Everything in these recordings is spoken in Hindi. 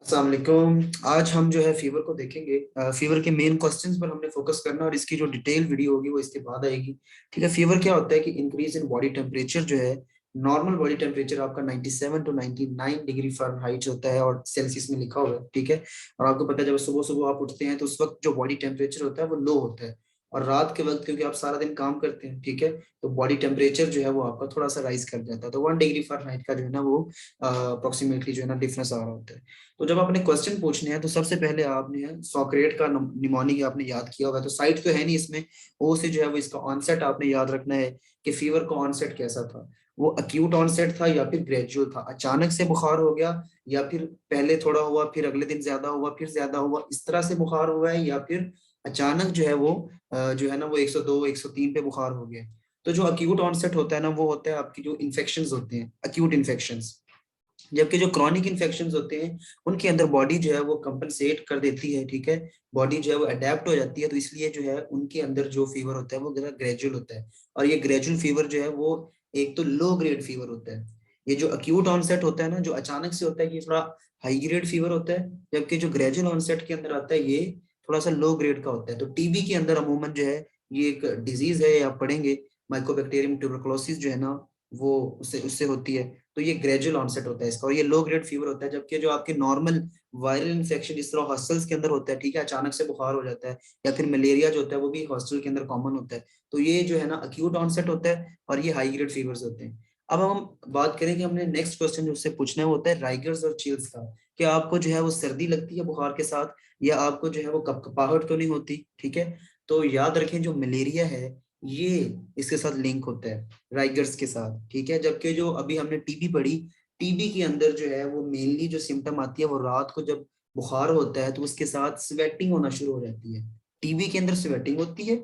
अस्सलाम वालेकुम। आज हम जो है फीवर को देखेंगे। फीवर के मेन क्वेश्चंस पर हमने फोकस करना है और इसकी जो डिटेल वीडियो होगी वो इसके बाद आएगी। ठीक है, फीवर क्या होता है कि इंक्रीज इन बॉडी टेम्परेचर जो है, नॉर्मल बॉडी टेम्परेचर आपका 97 टू 99 डिग्री फ़ारेनहाइट होता है और सेल्सियस में लिखा हुआ है। ठीक है, और आपको पता है जब सुबह सुबह आप उठते हैं तो उस वक्त जो बॉडी टेम्परेचर होता है वो लो होता है, और रात के वक्त क्योंकि आप सारा दिन काम करते हैं, ठीक है, तो बॉडी टेम्परेचर जो है वो आपका थोड़ा सा राइज कर जाता है। तो 1 डिग्री फ़ारेनहाइट का जो है ना वो अप्रोक्सीमेटली जो है ना डिफरेंस आ रहा होता है। तो जब आपने क्वेश्चन पूछने हैं तो सबसे पहले आपने सॉक्रेट का निमोनिक आपने याद किया होगा, तो साइट तो है नहीं इसमें, ओ से जो है वो इसका ऑनसेट आपने याद रखना है कि फीवर का ऑनसेट कैसा था। वो अक्यूट ऑनसेट था या फिर ग्रेजुअल था, अचानक से बुखार हो गया, या फिर पहले थोड़ा हुआ फिर अगले दिन ज्यादा हुआ फिर ज्यादा हुआ, इस तरह से बुखार हुआ है, या फिर अचानक जो है वो जो है ना वो 102 103 पे बुखार हो गया। तो जो अक्यूट ऑनसेट होता है ना वो होता है आपकी जो इन्फेक्शंस होते हैं, अक्यूट इन्फेक्शंस। जबकि जो क्रॉनिक इन्फेक्शंस होते हैं उनके अंदर बॉडी जो है वो कंपनसेट कर देती है। ठीक है, बॉडी जो है वो अडेप्ट हो जाती है, तो इसलिए जो है उनके अंदर जो फीवर होता है वो जरा ग्रेजुअल होता है। और ये ग्रेजुअल फीवर जो है वो एक तो लो ग्रेड फीवर होता है। ये जो अक्यूट ऑनसेट होता है ना, जो अचानक से होता है, ये थोड़ा हाई ग्रेड फीवर होता है। जबकि जो ग्रेजुअल ऑनसेट के अंदर आता है ये थोड़ा सा लो ग्रेड का होता है। तो टीबी के अंदर अमूमन जो है ये एक डिजीज है, आप पढ़ेंगे, माइकोबैक्टीरियम ट्यूबरकुलोसिस जो है ना वो उससे उससे होती है। तो ये ग्रेजुअल ऑनसेट होता है इसका, और ये लो ग्रेड फीवर होता है। जबकि जो आपके नॉर्मल वायरल इन्फेक्शन जिस तरह हॉस्टल्स के अंदर होता है, ठीक है, अचानक से बुखार हो जाता है, या फिर मलेरिया जो होता है वो भी हॉस्टल के अंदर कॉमन होता है। तो ये जो है ना अक्यूट ऑनसेट होता है और ये हाई ग्रेड फीवर्स होते हैं। अब हम बात करें कि हमने नेक्स्ट क्वेश्चन जो उससे पूछना है वो होता है राइगर्स और चिल्स का। क्या आपको जो है वो सर्दी लगती है बुखार के साथ, या आपको जो है वो कपकपाहट तो नहीं होती? ठीक है, तो याद रखें जो मलेरिया है ये इसके साथ लिंक होता है, राइगर्स के साथ। ठीक है, जबकि जो अभी हमने टीबी पढ़ी, टीबी के अंदर जो है वो मेनली जो सिम्टम आती है वो रात को जब बुखार होता है तो उसके साथ स्वेटिंग होना शुरू हो जाती है। टीबी के अंदर स्वेटिंग होती है,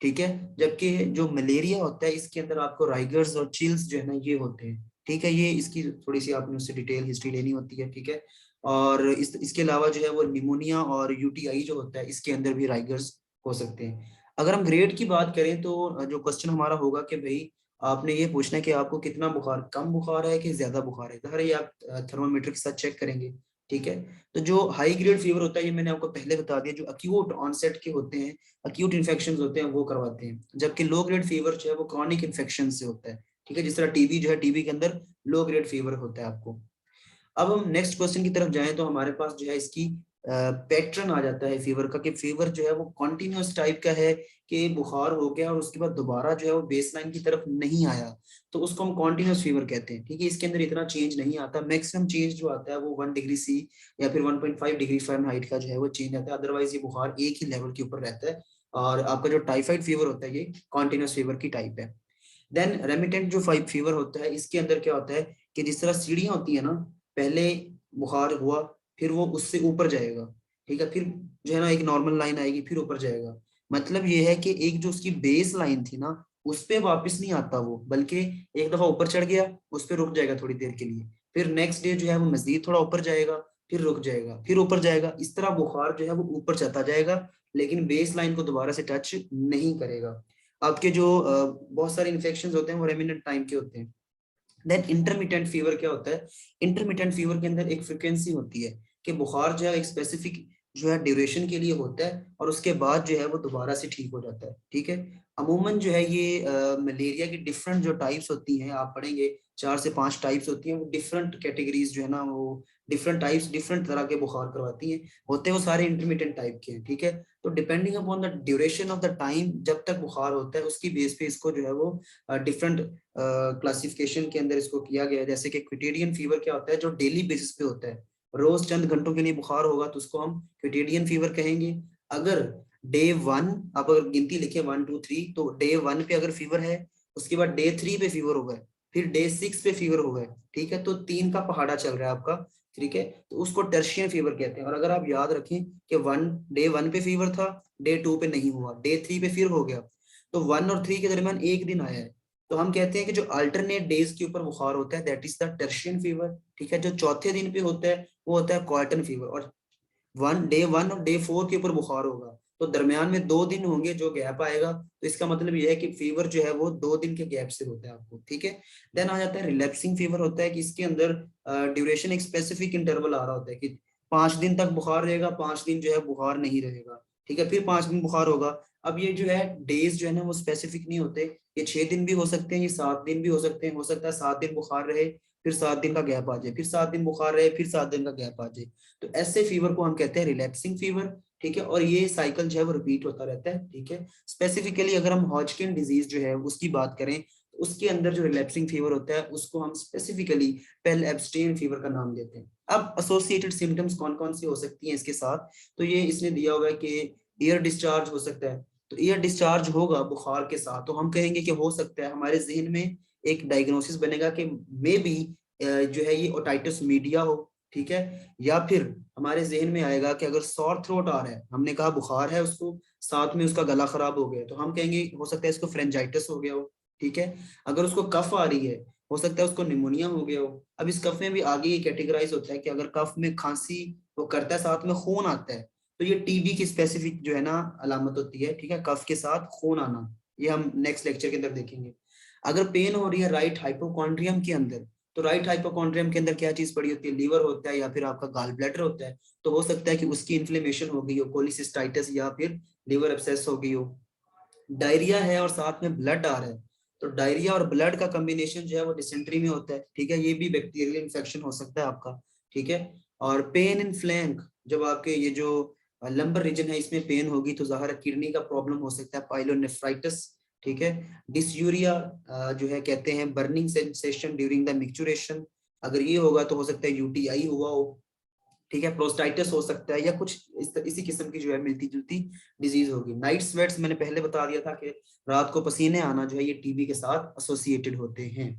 ठीक है, जबकि जो मलेरिया होता है इसके अंदर आपको राइगर्स और चिल्स जो है ना ये होते हैं। ठीक है, ये इसकी थोड़ी सी आपने उससे डिटेल हिस्ट्री लेनी होती है। ठीक है, और इसके अलावा जो है वो निमोनिया और यूटीआई जो होता है इसके अंदर भी राइगर्स हो सकते हैं। अगर हम ग्रेड की बात करें तो जो क्वेश्चन हमारा होगा कि भाई आपने ये पूछना है कि आपको कितना बुखार, कम बुखार है कि ज्यादा बुखार है, तो ये आप थर्मामीटर के साथ चेक करेंगे। ठीक है, तो जो हाई ग्रेड फीवर होता है ये मैंने आपको पहले बता दिया, जो अक्यूट ऑनसेट के होते हैं, अक्यूट इन्फेक्शन होते हैं वो करवाते हैं। जबकि लो ग्रेड फीवर जो है वो क्रॉनिक इन्फेक्शन से होता है। ठीक है, जिस तरह टीबी जो है, टीबी के अंदर लो ग्रेड फीवर होता है आपको। अब हम नेक्स्ट क्वेश्चन की तरफ जाएं तो हमारे पास जो है इसकी पैटर्न आ जाता है फीवर का, कि फीवर जो है वो कॉन्टिन्यूस टाइप का है, कि बुखार हो गया और उसके बाद दोबारा जो है वो बेसलाइन की तरफ नहीं आया, तो उसको हम कॉन्टिन्यूस फीवर कहते हैं। ठीक है, इसके अंदर इतना चेंज नहीं आता, मैक्सिमम चेंज जो आता है वो 1 डिग्री सी या फिर 1.5 डिग्री फ़ारेनहाइट का जो है वो चेंज आता है, अदरवाइज ये बुखार एक ही लेवल के ऊपर रहता है। और आपका जो टाइफाइड फीवर होता है ये कॉन्टिन्यूस फीवर की टाइप है। देन रेमिटेंट जो फीवर होता है इसके अंदर क्या होता है कि जिस तरह सीढ़ियां होती है ना, पहले बुखार हुआ फिर वो उससे ऊपर जाएगा, ठीक है, फिर जो है ना एक नॉर्मल लाइन आएगी फिर ऊपर जाएगा। मतलब ये है कि एक जो उसकी बेस लाइन थी ना उस पे वापस नहीं आता वो, बल्कि एक दफा ऊपर चढ़ गया उस पे रुक जाएगा थोड़ी देर के लिए, फिर नेक्स्ट डे जो है वो मजीद थोड़ा ऊपर जाएगा, फिर रुक जाएगा, फिर ऊपर जाएगा। इस तरह बुखार जो है वो ऊपर चलता जाएगा, लेकिन बेस लाइन को दोबारा से टच नहीं करेगा। आपके जो बहुत सारे इन्फेक्शन होते हैं वो रेमिनेंट टाइम के होते हैं। देन इंटरमिटेंट फीवर क्या होता है? इंटरमिटेंट फीवर के अंदर एक फ्रिक्वेंसी होती है कि बुखार जो है एक स्पेसिफिक जो है ड्यूरेशन के लिए होता है और उसके बाद जो है वो दोबारा से ठीक हो जाता है। ठीक है, अमूमन जो है ये मलेरिया की डिफरेंट जो टाइप्स होती हैं आप पढ़ेंगे, 4 से 5 टाइप्स होती हैं, वो डिफरेंट कैटेगरीज जो है ना वो डिफरेंट टाइप्स डिफरेंट तरह के बुखार करवाती हैं, होते हैं वो सारे इंटरमीडिएट टाइप के हैं। ठीक है, तो depending upon the duration of the time जब तक बुखार होता है उसकी बेस पे इसको जो है वो डिफरेंट क्लासिफिकेशन के अंदर इसको किया गया है। जैसे कि क्विटेरियन फीवर क्या होता है, जो डेली बेसिस पे होता है, रोज चंद घंटों के लिए बुखार होगा तो उसको हम क्विटेरियन फीवर कहेंगे। अगर डे 1 आप अगर गिनती लिखे 1 2 3, तो डे 1 पे अगर फीवर है, उसके बाद डे 3 पे फीवर होगा, फिर डे 6 पे फीवर होगा, ठीक है, तो 3 का पहाड़ा चल रहा है आपका। ठीक है, तो उसको टर्शियन फीवर कहते हैं। और अगर आप याद रखें कि डे 1 पे फीवर था, डे 2 पे नहीं हुआ, डे 3 पे फिर हो गया, तो 1 और 3 के दरमियान एक दिन आया है, तो हम कहते हैं कि जो अल्टरनेट डेज के ऊपर बुखार होता है that is the tertian fever. ठीक है, जो चौथे दिन पे होता है वो होता है क्वार्टन फीवर। और डे 1 और डे 4 के ऊपर बुखार होगा तो दरमियान में 2 दिन होंगे जो गैप आएगा, तो इसका मतलब ये है कि फीवर जो है वो 2 दिन के गैप से होता है आपको। ठीक है, देन आ जाता है रिलैप्सिंग फीवर, होता है कि इसके अंदर ड्यूरेशन एक स्पेसिफिक इंटरवल आ रहा होता है कि 5 दिन तक बुखार रहेगा, 5 दिन जो है बुखार नहीं रहेगा, ठीक है, फिर 5 दिन बुखार होगा। अब ये जो है डेज जो है ना वो स्पेसिफिक नहीं होते, ये 6 दिन भी हो सकते हैं, ये 7 दिन भी हो सकते हैं, हो सकता है 7 दिन बुखार रहे, फिर 7 दिन का गैप आ जाए, फिर 7 दिन बुखार रहे, फिर 7 दिन का गैप आ जाए। तो ऐसे फीवर को हम कहते हैं रिलैप्सिंग फीवर, ठीक है, और ये साइकिल जो है वो रिपीट होता रहता है, ठीक है। स्पेसिफिकली अगर हम हॉजकिन डिजीज जो है उसकी बात करें, तो उसके अंदर जो रिलैप्सिंग फीवर होता है उसको हम स्पेसिफिकली पेल एब्स्टेन फीवर का नाम देते हैं। अब एसोसिएटेड सिम्टम्स कौन कौन सी हो सकती हैं इसके साथ, तो ये इसने दिया हुआ है कि ईयर डिस्चार्ज हो सकता है। तो ईयर डिस्चार्ज होगा बुखार के साथ, तो हम कहेंगे कि हो सकता है, हमारे जहन में एक डायग्नोसिस बनेगा कि मे बी जो है ये ओटाइटिस मीडिया हो, ठीक है, या फिर हमारे जहन में आएगा कि अगर सॉर थ्रोट आ रहा है, हमने कहा बुखार है उसको, साथ में उसका गला खराब हो गया, तो हम कहेंगे हो सकता है इसको फ्रेंजाइटिस हो गया हो, ठीक है। अगर उसको कफ आ रही है, हो सकता है उसको निमोनिया हो गया हो। अब इस कफ में भी आगे ये कैटेगराइज होता है कि अगर कफ में खांसी वो करता है, साथ में खून आता है, तो ये टीबी की स्पेसिफिक जो है ना अलामत होती है, ठीक है, कफ के साथ खून आना, ये हम नेक्स्ट लेक्चर के अंदर देखेंगे। अगर पेन हो रही है राइट हाइपोकॉन्ड्रियम के अंदर, तो राइट हाइपोकॉन्ड्रियम के अंदर क्या चीज पड़ी होती है, लीवर होता है या फिर आपका गाल ब्लैडर होता है, तो हो सकता है कि उसकी इन्फ्लेमेशन हो गई हो, कोलिसिस्टाइटिस या फिर लिवर एब्सेस हो गई हो। डायरिया है और साथ में ब्लड आ रहा है, तो डायरिया और ब्लड का कॉम्बिनेशन जो है वो डिसेंट्री में होता है, ठीक है, ये भी बैक्टीरियल इन्फेक्शन हो सकता है आपका, ठीक है। और पेन इन फ्लैंक, जब आपके ये जो लंबर रीजन है इसमें पेन होगी, तो ज़ाहिर है किडनी का प्रॉब्लम हो सकता है, पाइलोनेफ्राइटिस, ठीक है। डिसयूरिया जो है कहते हैं burning sensation during the micturition, अगर ये होगा तो हो सकता है यूटीआई हुआ हो, ठीक है। प्रोस्टाइटिस हो सकता है, या कुछ इसी किस्म की जो है मिलती जुलती डिजीज होगी। नाइट स्वेट्स मैंने पहले बता दिया था कि रात को पसीने आना जो है ये टीबी के साथ एसोसिएटेड होते हैं।